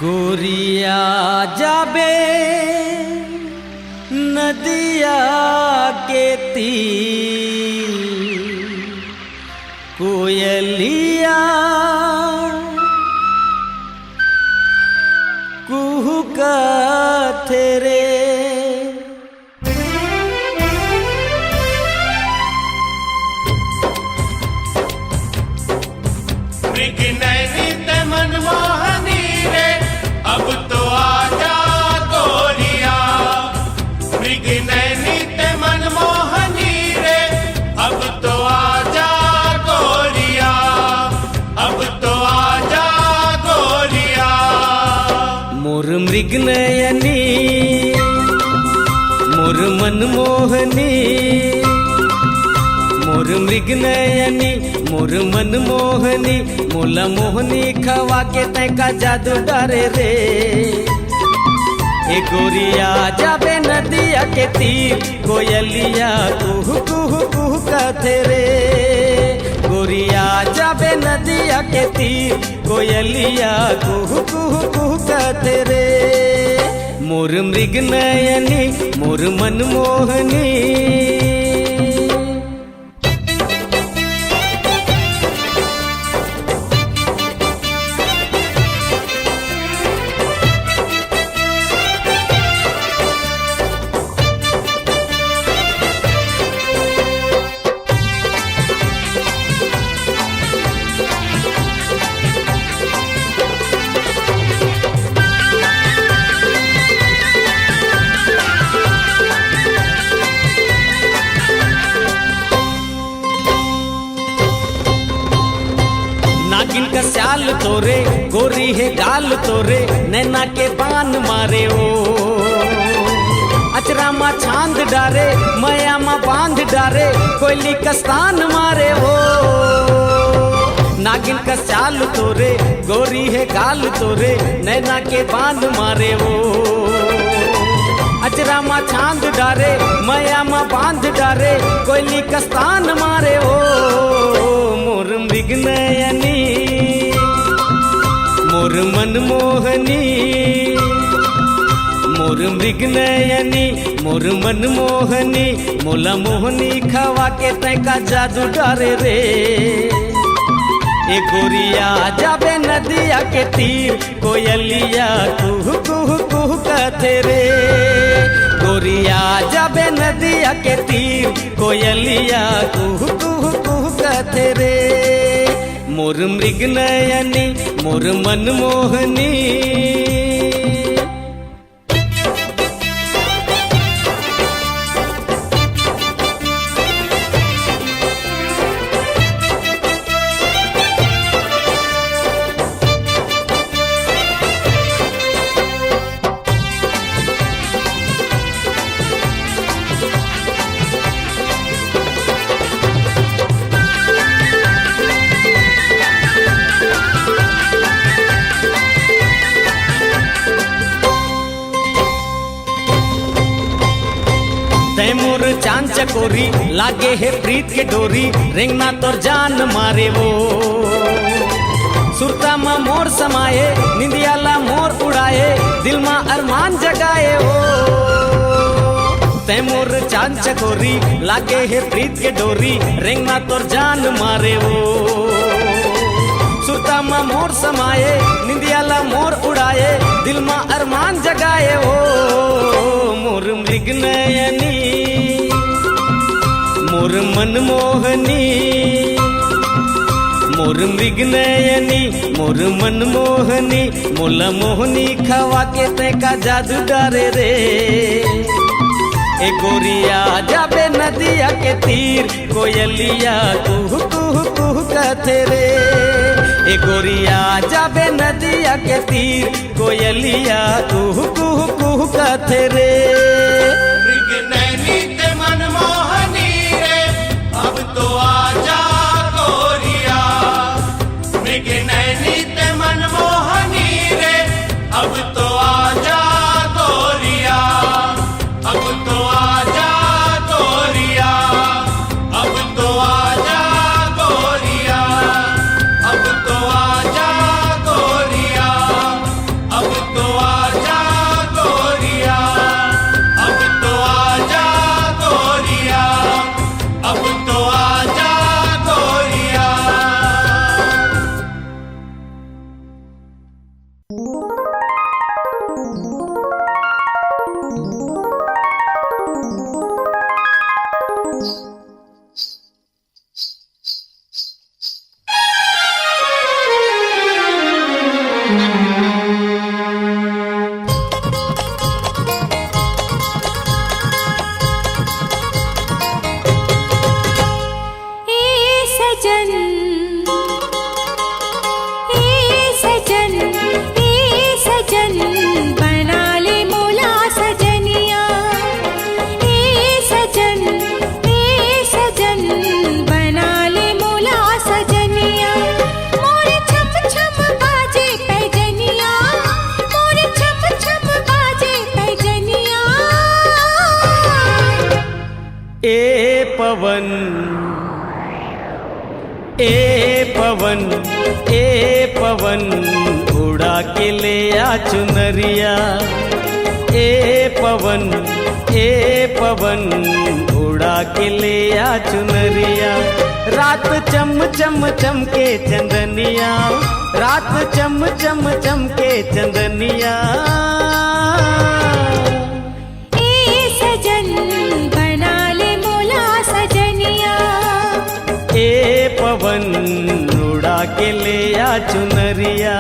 गोरिया जाबे नदिया के तीर, कोयलिया कुहुका रे। मनमोहनी रे अब तो आजा गोरिया, मृग नैनी ते मनमोहनी रे अब तो आजा गोरिया, अब तो आजा गोरिया। मोर मृग नयनी मोर मनमोहनी, मोर मृग नयनी मोर मनमोहनी, मोला मोहनी खवा के तैका जादू डरे रे। ए गोरिया जाबे नदिया के तीर, कोयलिया कुहू कुहू कुहू कहते रे। गोरिया जाबे नदिया के तीर, कोयलिया कुहू कुहू कुहू कहते रे। मोर मृग नयनी मोर मनमोहनी। नागिन का स्याल तोरे, गोरी है गाल तोरे, नैना के बान मारे ओ। अचरा मा छांद डारे, मया मा बांध डारे, कोयली का स्थान मारे ओ। नागिन का स्याल तोरे, गोरी है गाल तोरे, नैना के बांध मारे ओ। अचरा मा छांद डारे, मया मा बांध डारे, कोयली का स्थान मारे ओ। मोर मृग नयनी मोर मनमोहनी, मोर मृग नयनी मोर मनमोहनी, मोला मोहनी खवा के तैका जादू डरे रे। ए गोरिया जाबे नदिया के तीर, कोयलिया कुहू कुहू कुहू कहते रे। गोरिया जाबे नदिया के तीर, कोयलिया कुहू कुहू कुहू कहते रे। मोर मृग नयनी मोर मनमोहनी। तैमूर चांद चकोरी, लागे है प्रीत के डोरी, रेंगना तोर जान मारे वो। सुरता मा मोर समाये, निंदियाला मोर उड़ाए, दिल मा अरमान जगाए ओ। तैमूर चांद चकोरी, लागे है प्रीत के डोरी, रेंगना तोर जान मारे वो। सुरता मा मोर समाये, निंदियाला मोर उड़ाए, दिल मा अरमान जगाए ओ। मोर मृग नयनी मोर मनमोहनी, मोर मृग नयनी मोर मनमोहनी, मोला मोहनी खवा के तैका जादू डरे रे। ए गोरिया जाबे नदिया के तीर, कोयलिया कुहू कुहू कुहू कहते रे। ए गोरिया जाबे नदिया के तीर, कोयलिया कुहू कुहू कुहू कहते रे। मृग नैनी ते मनमोहनी रे अब तो आजा गोरिया, मृग नैनी ते मनमोहनी रे अब तो आजा गोरिया, अब तो आजा गोरिया, अब तो आजा गोरिया, अब तो पवन ए पवन ए पवन उड़ा के ले आ चुनरिया ए पवन उड़ा के ले आ चुनरिया रात चम चम चमके चंदनिया रात चम चम चमके चंदनिया ए सजन बना ले मोला सजनिया ए पवन उड़ा के ले आ चुनरिया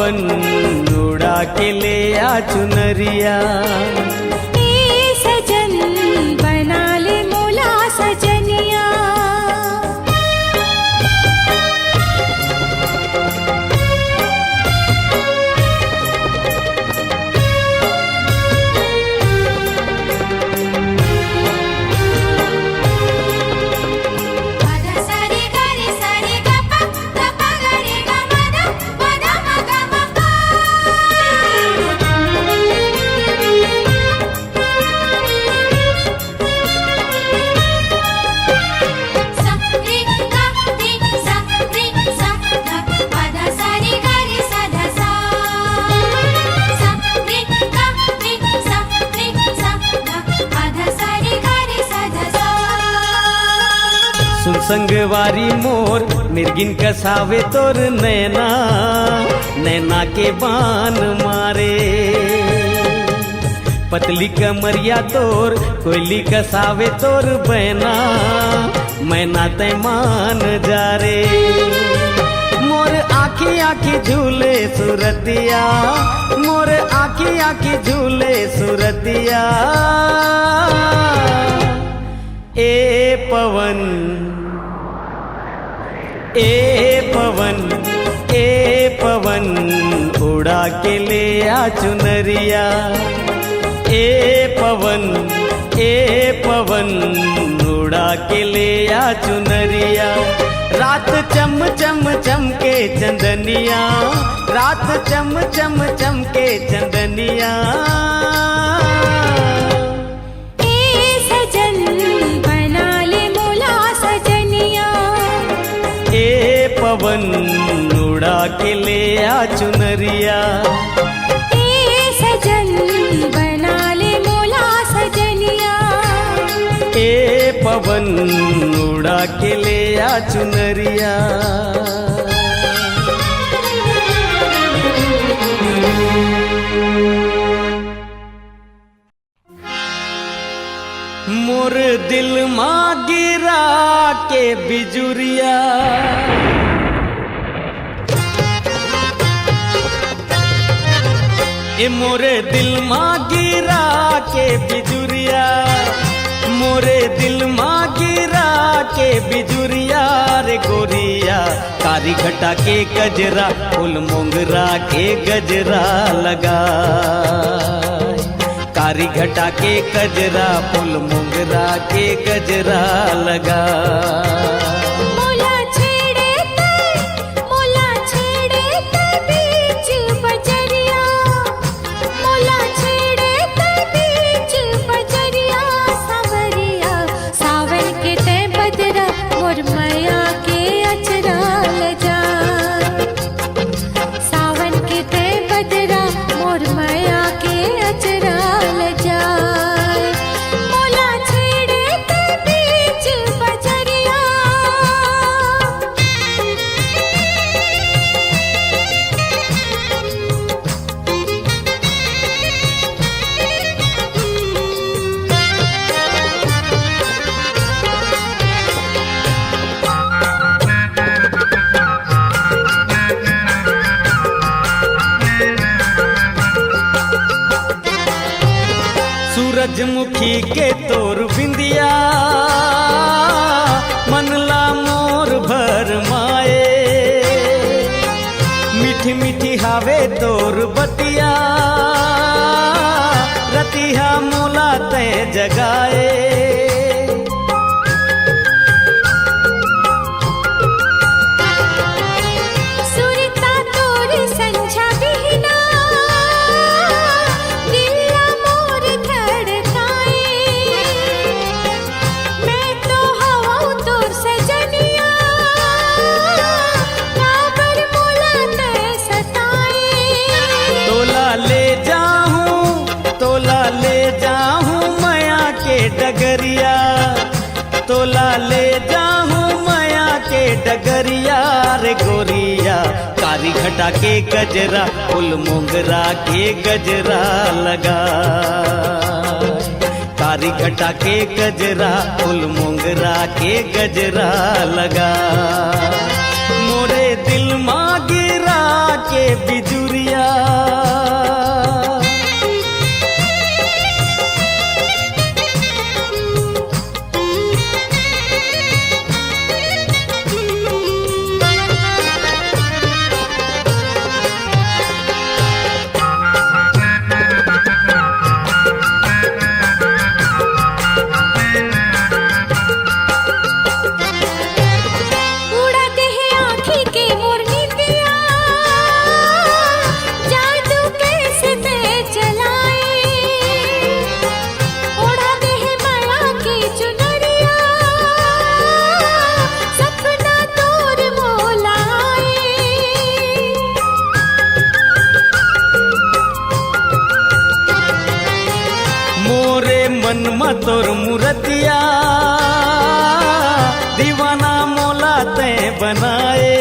उड़ा के ले आ चुनरिया ए सजन बना ले मोला सजनिया संगवारी मोर मिर्गिन कसावे तोर नैना नैना के बान मारे पतली कमरिया तोर कोयली कसावे तोर बैना मैना तय मान जा रे मोर आखी आखी झूले सुरतिया मोर आखी आखी झूले सुरतिया ए पवन उड़ा के ले आ चुनरिया ए पवन उड़ा के ले आ चुनरिया रात चम चम चमके चंदनिया रात चम चम चमके चंदनिया पवन उड़ा के ले आ चुनरिया ए सजन बना ले मोला सजनिया ए पवन उड़ा के ले आ चुनरिया मोर दिल माँ गिरा के बिजुरिया ए मोरे दिल माँ गिरा के बिजुरिया मोरे दिल माँ गिरा के बिजुरिया रे गोरिया, कारी घटा के गजरा फूल मोंगरा के गजरा लगा। कारी घटा के गजरा फूल मोंगरा के गजरा लगा। मोला छेड़े ते बीच बजरिया, मोला छेड़े ते बीच बजरिया, सावरिया सावन के ते बदरा मोर मैया के अचरा ले जा। सावन के ते बदरा मोर मैया के अचरा ले जा। मोला छेड़े ते बीच बजरिया। सूरजमुखी के तोर बिंदिया, मनला मोर भर माए। मीठी मीठी हावे तोर बतिया, रतिया मोला ते जगाए। सुरता तोर संझा बिहना, दिया मोर धड़काए। मैं तो हवा तोर सजनिया, काबर मोला ते सताए। तोला ले जाहूँ माया के डगरिया, तोला ले जाहूँ माया के डगरिया रे गोरिया, कारी घटा के गजरा फूल मोंगरा के गजरा लगा। कारी घटा के गजरा फूल मोंगरा के गजरा लगा। मोरे दिल माँ गिरा के बिजुरिया, उड़ा दे आँखी के मोर निंदिया, जादू कैसे ते चलाए। उड़ा दे माया की चुनरिया, सपना तोर मोलाए। मोरे मन में तोर मूर्तिया, दीवाना मोला ते बनाए।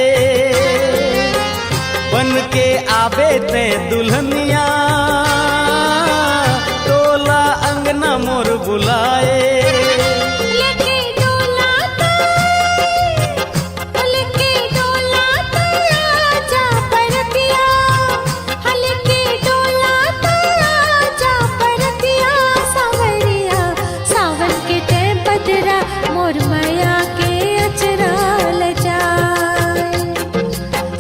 बन के आवे ते दुल्हनिया, तोला अंगना मोर बुलाए। लेके डोला आजा परतिया, हलके डोला आजा परतिया, सावरिया सावन के ते बदरा मोर मैया के अचरा ले जाए।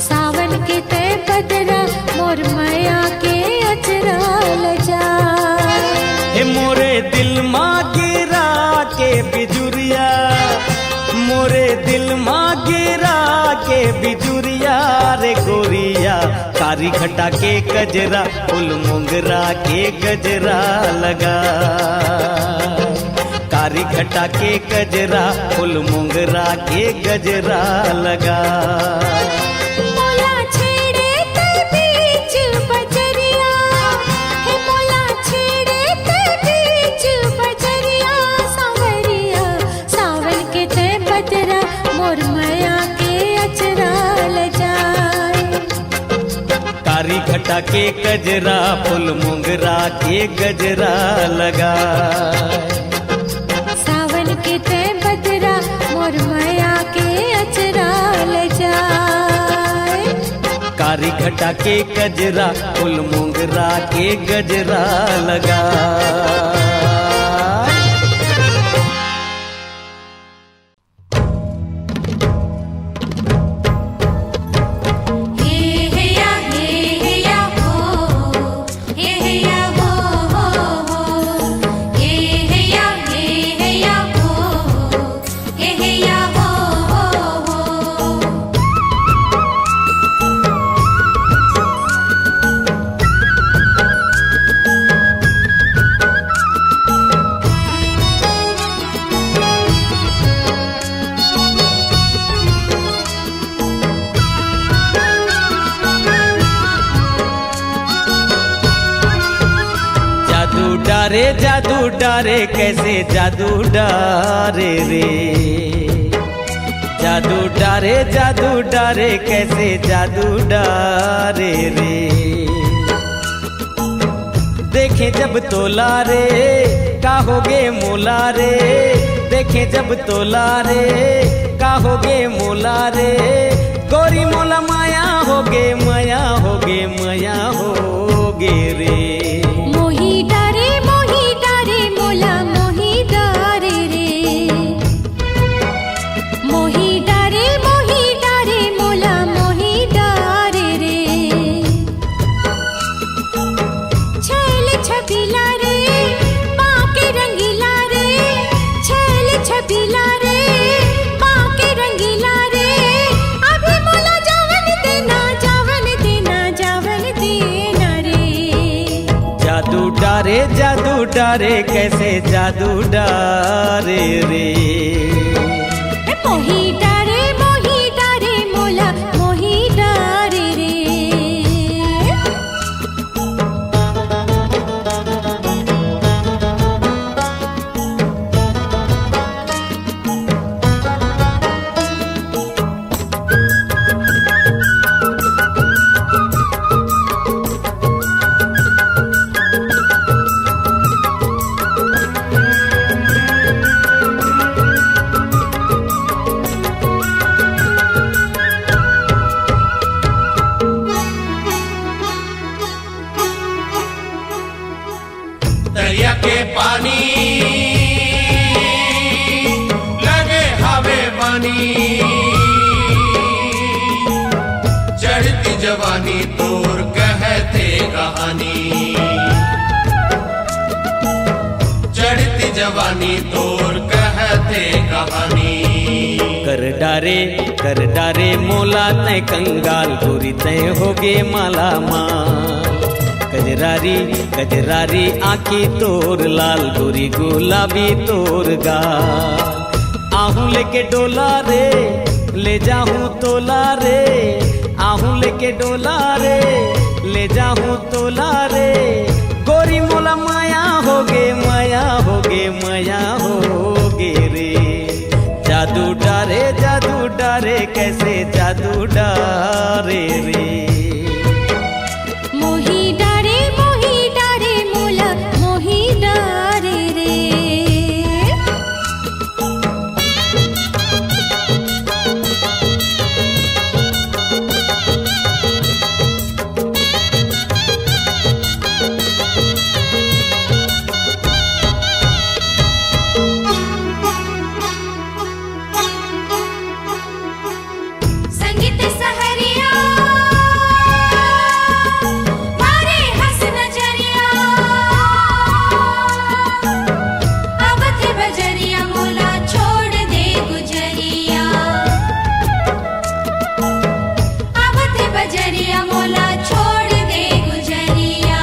सावन के ते बदरा मोर मैया के अचरा ले जाए। हे मोरे दिल माँ गिरा के बिजुरिया, मोरे दिल माँ गिरा के बिजुरिया रे गोरिया, कारी घटा के गजरा फूल मोंगरा के गजरा लगा। कारी घटा के गजरा फूल मोंगरा के गजरा लगा। मोला छेड़े ते बीच बजरिया, हे मोला छेड़े ते बीच बजरिया, सावरिया सावन के ते बदरा मोर मैया के अचरा ले जाए। कारी घटा के गजरा फूल मोंगरा के गजरा लगा। सावन के ते बदरा मोर मैया के अचरा ले जाए। कारी घटा के गजरा फूल मोंगरा के गजरा लगा। डारे जादू डारे कैसे जादू डारे रे, जादू डारे कैसे जादू डारे रे। देखे जब तोला रे काहोगे मोला रे, देखे जब तोला रे काहोगे मोला रे। गोरी मोला माया होगे माया होगे माया होगे रे। मोही डारे मोला मोही डारे रे, मोही डारे मोला मोही डारे रे। छैल छबीला रे बाके रंगीला रे, छैल छबीला रे बाके रंगीला रे। अभी मोला जावन देना जावन देना जावन देना रे। जादू डारे कैसे जादू डारे रे। मोही डारे मोला मोही डारे रे। दरिया के पानी लगे हवे बानी, चढ़ती जवानी तोर कहते कहानी, चढ़ती जवानी तोर कहते कहानी। कर डारे मोला तय कंगाल, गोरी तय होगे माला माल। कजरारी आँखी तोर लाल, गोरी गुलाबी तोर गाल। आहूं लेके डोला रे ले जाहूं तोला रे, आहूं लेके डोला रे ले जाहूं तोला रे। गोरी मोला माया होगे माया होगे माया होगे रे। जादू डारे कैसे जादू डारे रे। मोही डारे मोला मोही डारे रे। संगीत सहरिया मारे हंस नजरिया, अब थे बजरिया मोला छोड़ दे गुजरिया, अब थे बजरिया मोला छोड़ दे गुजरिया।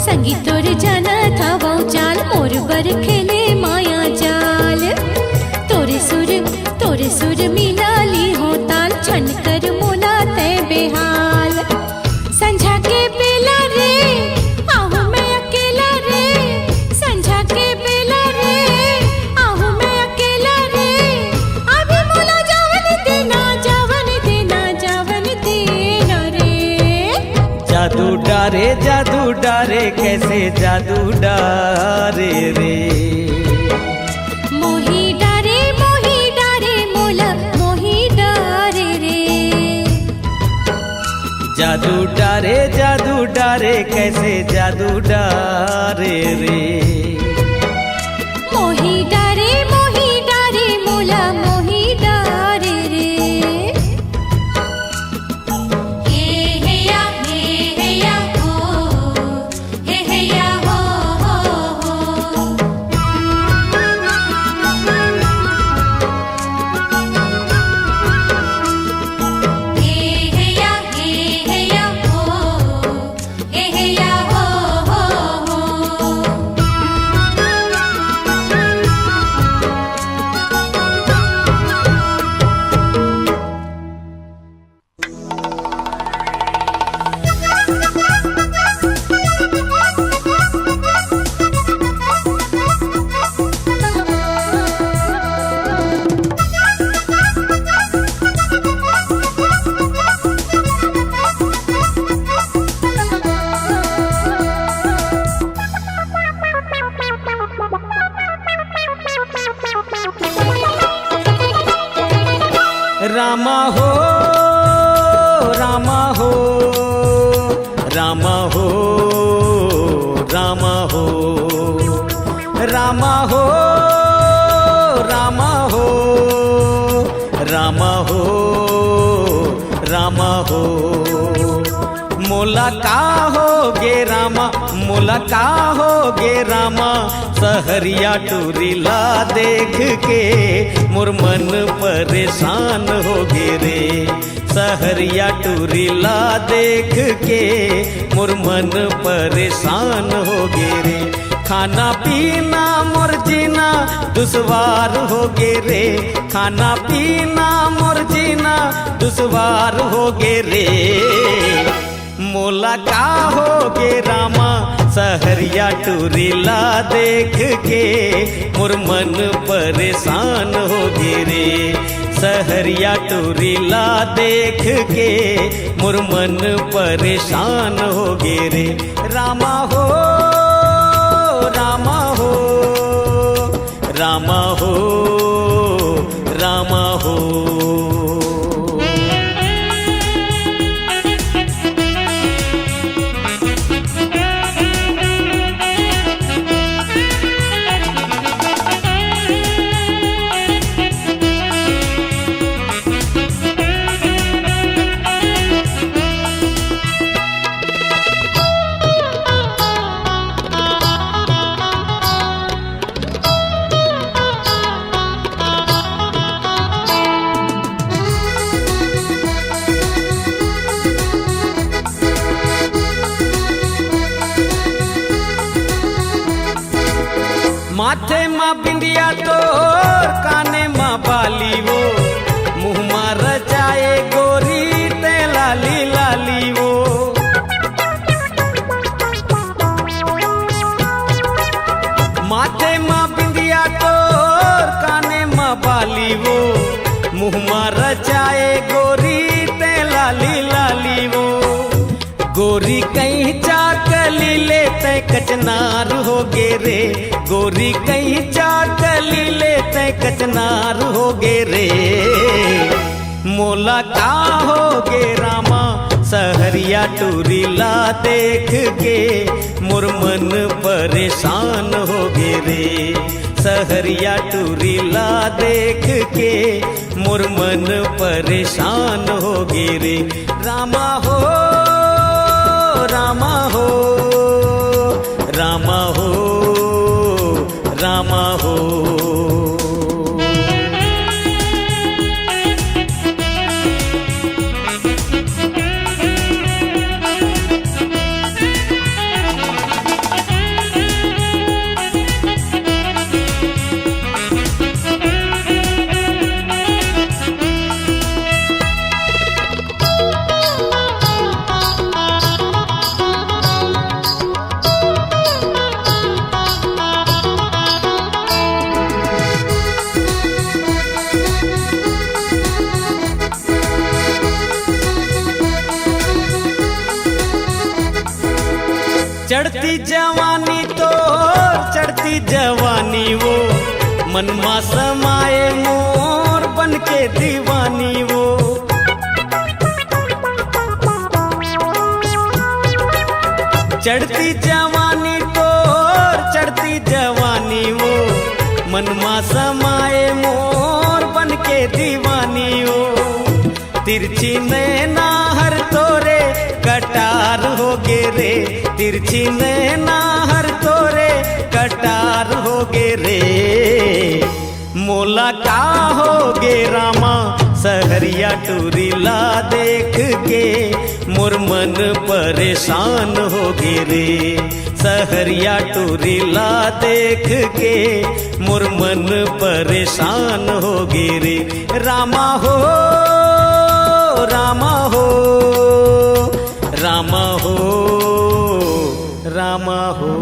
संगीतोर जाना था वो चाल, मोर बर खेले माया जाल। तोरे सुर मिलाली हो ताल, छन कर मोला तै बेहाल। संझा के बेला रे आहूं मैं अकेला रे, संझा के बेला रे आहूं मैं अकेला रे। अभी मोला जावन देना जावन देना जावन देना रे। जादू डारे कैसे जादू डारे रे। मोही डारे मोला मोही डारे रे। जादू डारे कैसे जादू डारे रे। मोही डारे मोला मोही डारे रे। हे या हो, हे या हो हो। हे या हो, हे या हो हो। रामा हो रामा हो रामा हो रामा हो रामा हो रामा हो रामा हो रामा हो मोला का हो गे रामा मोला का हो गे रामा सहरिया टूरीला देख के मोर मन परेशान हो गे रे सहरिया टूरीला देख के मोर मन परेशान हो गे रे खाना पीना मोर जीना दुश्वार हो गे रे खाना पीना मोर जीना दुश्वार हो गे रे मोला का हो गे रामा सहरिया टूरीला देख के मोर मन परेशान हो गे रे सहरिया टूरीला देख के मोर मन परेशान हो गे रे रामा हो रामा हो रामा हो रामा हो माथे माँ बिंदिया तोर काने माँ बाली वो मुँह माँ रचाए गोरी ते लाली लाली वो माथे माँ बिंदिया तोर काने माँ बाली वो मुँह माँ रचाए गोरी ते लाली लाली वो गोरी कहीं चाकली लेते कचनार हो गे रे गोरी कहीं चाकली लेते कचनार हो गे रे मोला का हो गे रामा सहरिया टूरीला देख के मोर मन परेशान हो गे रे सहरिया टूरीला देख के मोर मन परेशान हो गे रे रामा हो रामा हो रामा हो रामा हो चढ़ती जवानी तो चढ़ती जवानी वो मनमा समाए मोर बन के दीवानी वो चढ़ती जवानी तो चढ़ती जवानी वो मनमा समाए मोर बन के दीवानी वो तिरछी नैना हर तोरे कटार हो गे रे तिरछी नैना हर तोरे कटार हो गे रे मोला का हो गे रामा सहरिया टूरीला देख के मोर मन परेशान हो गे रे सहरिया टूरीला देख के मोर मन परेशान हो गे रे रामा हो रामा हो रामा हो रामा हो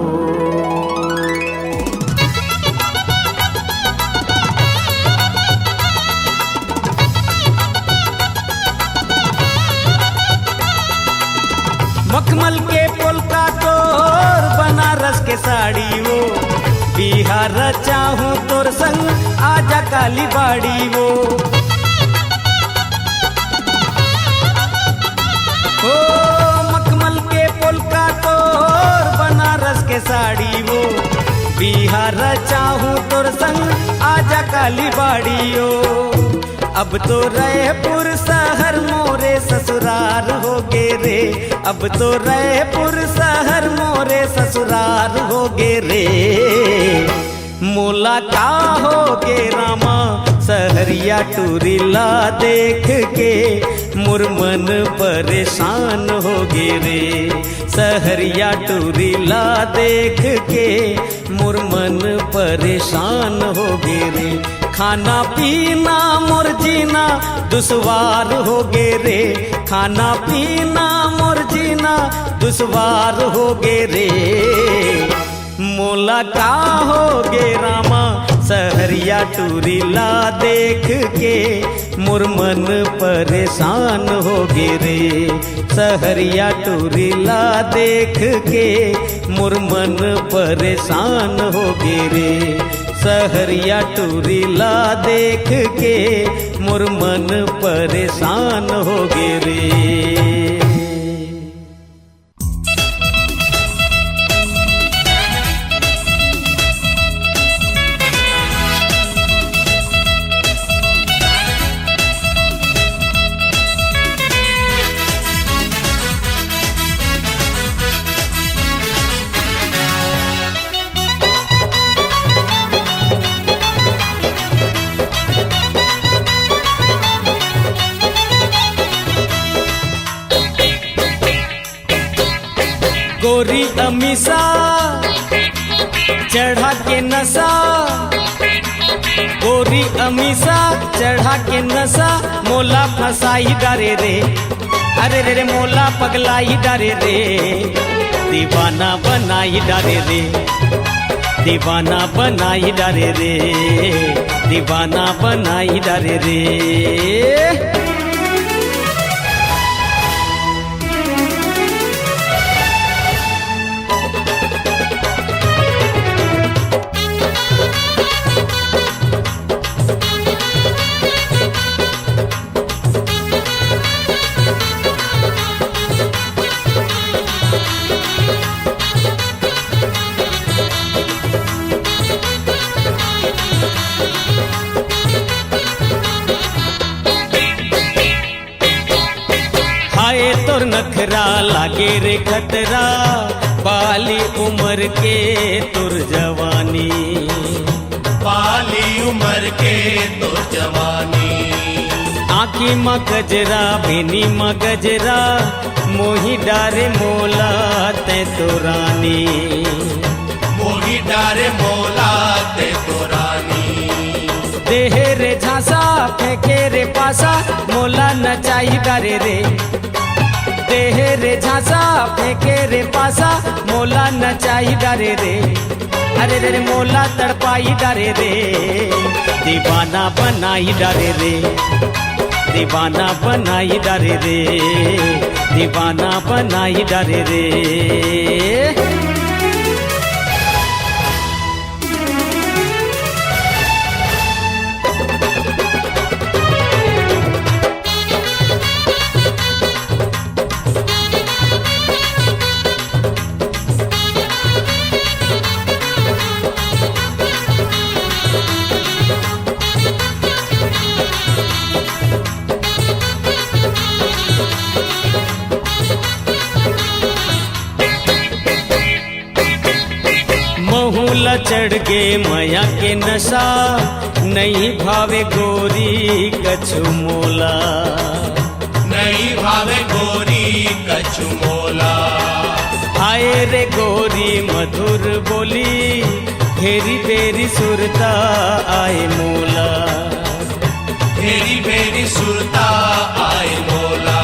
मखमल के पोलका तोर बनारस के साड़ी वो बिहार चाहूँ तोर संग आजा काली बाड़ी वो ओ मखमल के पोलका तोर बनारस के साड़ी वो बिहार चाहूँ तोर संग आजा काली बाड़ियो। अब तो रायपुर शहर मोरे ससुरार हो गे रे, अब तो रायपुर शहर मोरे ससुरार हो गे रे। मोला का हो गे रामा सहरिया टूरिला देख के मोर मन परेशान हो गे रे। सहरिया टूरिला देख के मोर मन परेशान हो गे रे। खाना पीना मोर जीना दुश्वार हो गे रे, खाना पीना मोर जीना दुश्वार हो गे रे। मोला का हो गे रामा सहरिया टूरिला देख के मोर मन परेशान हो गे रे। सहरिया टूरिला देख के मोर मन परेशान हो गे रे। सहरिया टूरिला देख के मोर मन परेशान हो गे रे। गोरी अमीसा चढ़ा के नशा, गोरी अमीसा चढ़ा के नशा मोला फसाई डारे रे। अरे रे रे मोला पगलाई डारे रे। दीवाना बनाई डारे रे, दीवाना बनाई डारे रे, दीवाना बनाई डारे रे। तोर नखरा लागे रे खतरा, बाली उम्र के तोर जवानी, बाली उम्र के तोर जवानी। आँखी में गजरा बेनी में गजरा मोही डारे मोला ते तो रानी, मोही डारे मोला ते तो रानी। देहे रे झांसा फेंके रे पासा मोला नचाई डारे रे। देहे रे झांसा फेंके रे पासा मोला नचाई डारे रे। अरे रे मोला तड़पाई डारे रे। दीवाना बनाई डारे रे, दीवाना बनाई डारे रे, दीवाना बनाई डारे रे। महूला चढ़ गे मया के नशा, नहीं भावे गोरी कछु मोला, नहीं भावे गोरी कछु मोला। आए रे गोरी मधुर बोली, घेरी बेरी सुरता आए मोला, घेरी बेरी सुरता आए मोला।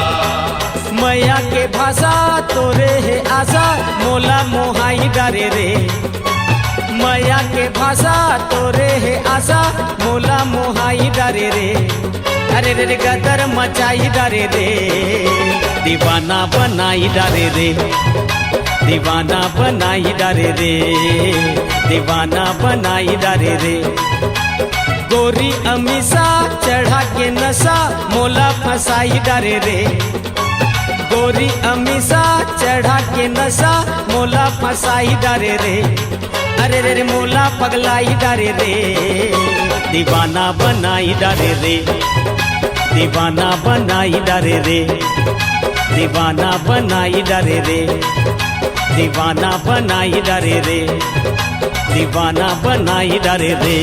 मया के भाषा तोरे है आशा मोला मोहाई डारे रे। मया के भाषा तोरे है आशा मोला मोहाई डारे रे। अरे रे गदर मचाई डारे रे। दीवाना बनाई डारे रे, दीवाना बनाई डारे रे, दीवाना बनाई डारे रे। गोरी अमीसा चढ़ा के नशा मोला फसाई डारे रे। गोरी अमीसा चढ़ा के नशा मोला फसाई डारे रे, अरे रे रे मोला पगलाई डारे रे, दीवाना बनाई डारे रे, दीवाना बनाई डारे रे, दीवाना बनाई डारे रे, दीवाना बनाई डारे रे, दीवाना बनाई डारे रे।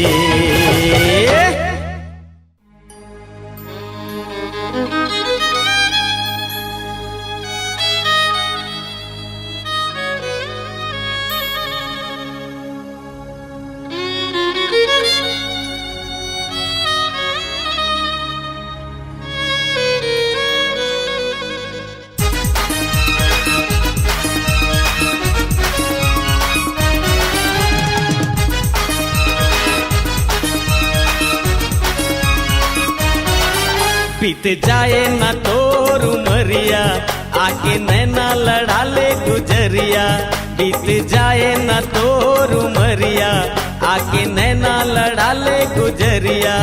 बीत जाए न तोर उमरिया आके नैना लड़ा ले गुजरिया, बीत जाए न तोर उमरिया आके नैना लड़ा ले गुजरिया।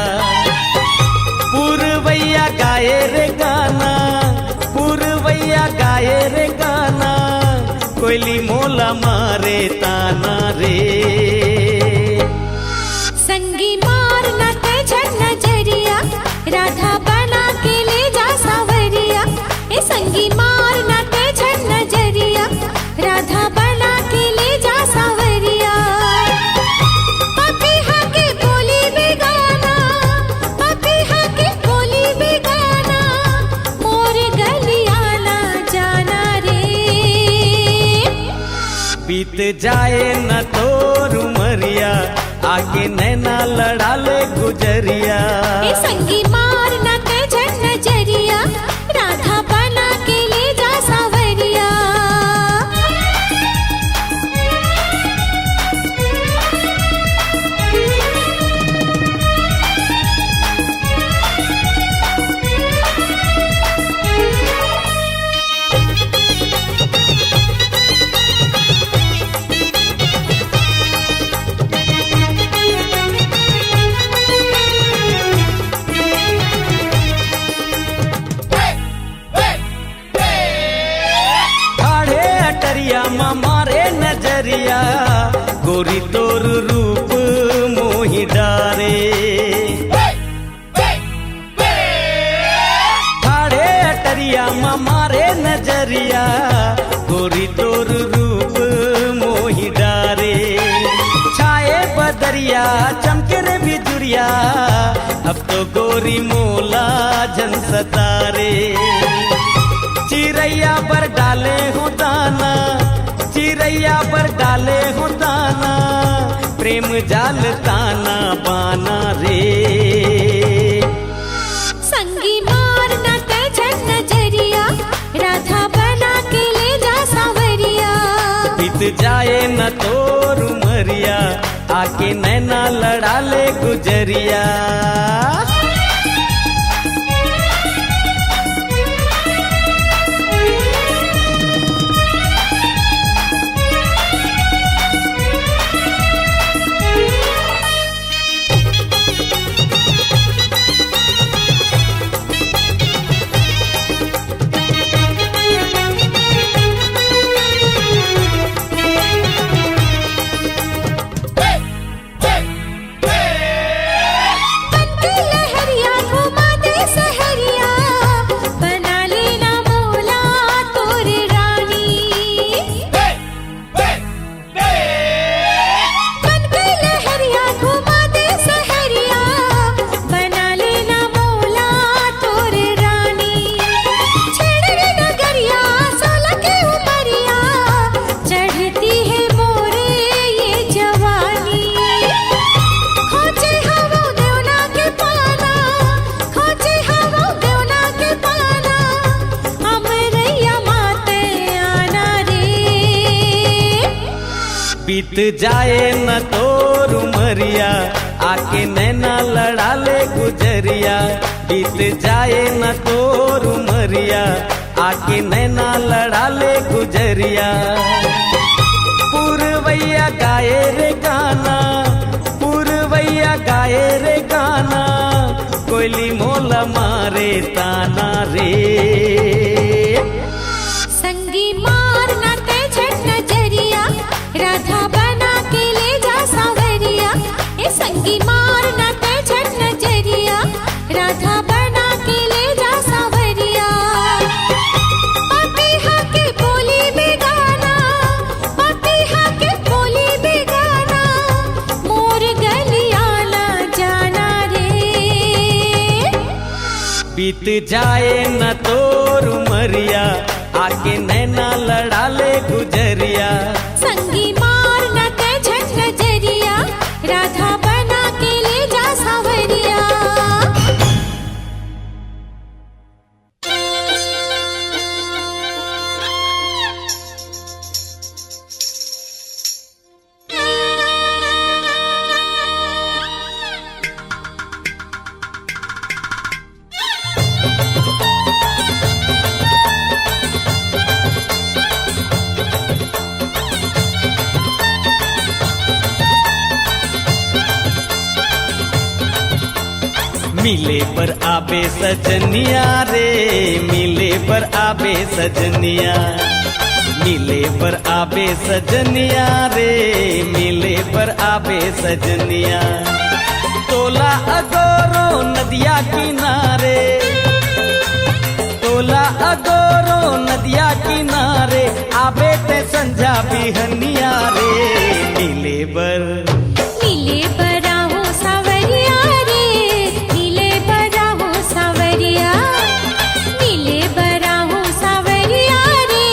पूरवैया गाए रे गाना, पूरवैया गाए रे गाना, कोयली मोला मारे ताना रे। संगी मारना तेजन नजरिया, राधा बना के ले जा सावरिया। ए संगी मारना तेजन नजरिया, राधा बना के ले जा सावरिया। पपीहा के बोली बेगाना, पपीहा के बोली बेगाना, मोर गलिया ना जाना रे। बीत जाए न तोर उमरिया आके नैना लड़ा ले गुजरिया। ए संगी मारना तेजन नजरिया, राधा बना के ले जा सावरिया। मारे नजरिया गोरी तोर रूप मोहि डारे, ठाड़े अटरिया मारे नजरिया गोरी तोर रूप मोहि डारे। छाए बदरिया चमके रे बिजुरिया, अब तो गोरी मोला जन सतारे। चिरैया पर डाले हो दाना, चिरैया पर डाले हो दाना, प्रेम जाल ताना बाना रे। संगी मारना तेजन नजरिया, राधा बना के ले जा सावरिया। बीत जाए न तोर उमरिया आके नैना लड़ा ले गुजरिया। बीत जाए न तोर उमरिया आके नैना लड़ा ले गुजरिया। बीत जाए न तोर उमरिया आके नैना लड़ा ले गुजरिया। पूरवैया गाए रे गाना, पूरवैया गाए रे गाना, कोयली मोला मारे ताना रे। मारना ते झट नजरिया राधा बना के ले जा सावरिया पपीहा के बोली बेगाना पपीहा के बोली बेगाना मोर गलिया ना जाना रे बीत जाए न तोर उमरिया आके नैना लड़ा ले गुजरिया संगी मारना ते झट नजरिया राधा बना के ले जा सावरिया मिले पर आबे सजनिया रे मिले पर आबे सजनिया मिले पर आबे सजनिया रे मिले पर आबे सजनिया तोला अगोरो नदिया किनारे तोला अगोरो नदिया किनारे आबे ते संझा बिहनिया रे मिले बर आहो सावरिया रे मिले बर आहो सावरिया मिले बर आहो सावरिया रे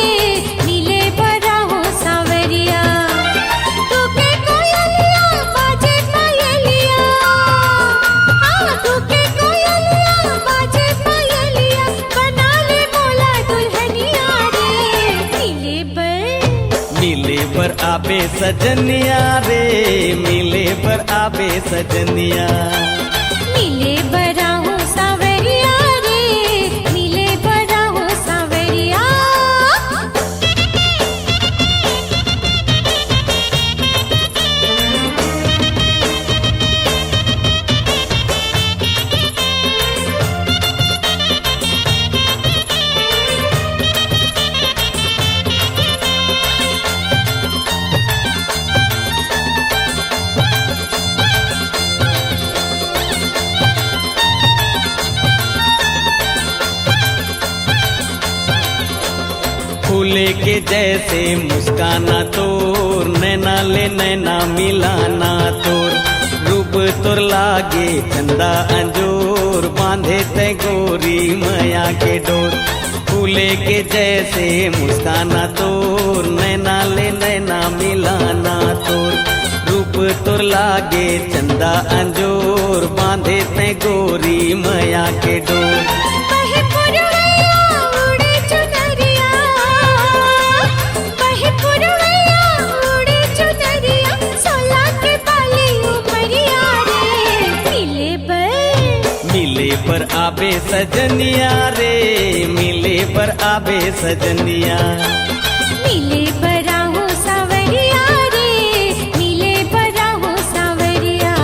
मिले बर आहो सावरिया तू के कोयलिया बाजे पायलिया तू के कोयलिया बाजे पायलिया बना ले मोला दुल्हनिया रे मिले बर आबे सजनिया रे मिले पर आबे सजनिया मिले बर आहो सावरिया रे मिले बर आहो सावरिया फूले के जैसे मुस्काना तोर नैना ले नैना मिलाना तोर रूप तोर लागे चंदा अंजोर बांधे ते गोरी माया के डोर फूले के जैसे मुस्काना तोर नैना ले नैना मिलाना तोर रूप तोर लागे चंदा अंजोर बांधे ते गोरी माया के डोर पर आबे सजनिया रे मिले पर आबे सजनिया मिले बर आहो सावरिया रे मिले बर आहो सावरिया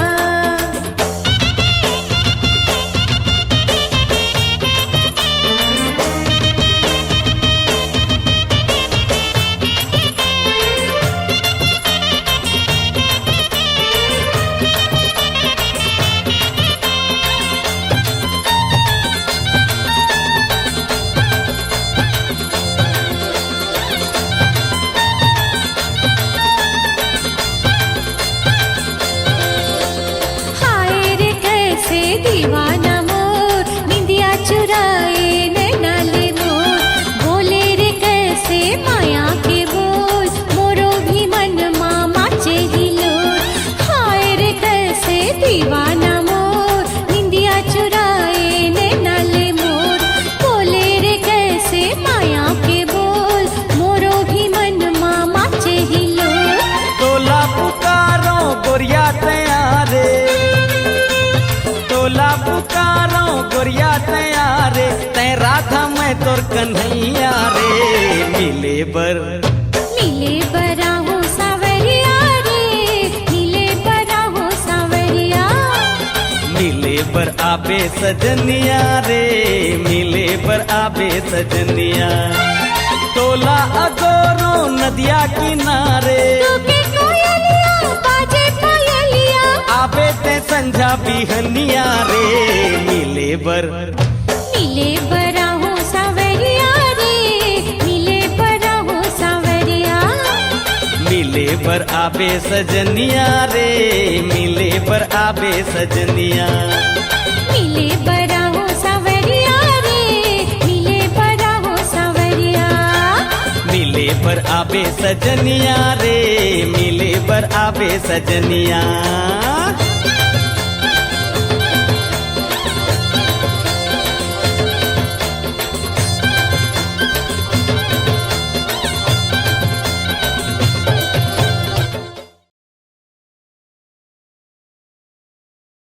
दीवाना मोर निंदिया चुराए नैना ले मोर बोले रे कैसे माया के बोल मोरो भी मन मामा चेहिलो हाय रे कैसे दीवाना मोर निंदिया चुराए नैना ले मोर बोले रे कैसे माया के बोल मोरो भी मन मामा चेहिलो तोला पुकारो गोरिया तैयारे तोला पुकारो गोरिया तैयारे तै राधा मैं तोर कन्हैया रे मिले बर आहो सावरिया रे मिले बर आहो सावरिया मिले पर आबे सजनिया रे मिले पर आबे सजनिया तोला अगोरो नदिया किनारे तू के कोयलिया बाजे पायलिया आवे ते संझा बिहनिया रे मिले बर हो सावरिया रे मिले हो सावरिया मिले बर आवे सजनिया रे मिले बर आवे सजनिया मिले हो सावरिया रे मिले हो सावरिया मिले बर आवे सजनिया रे मिले बर आवे सजनिया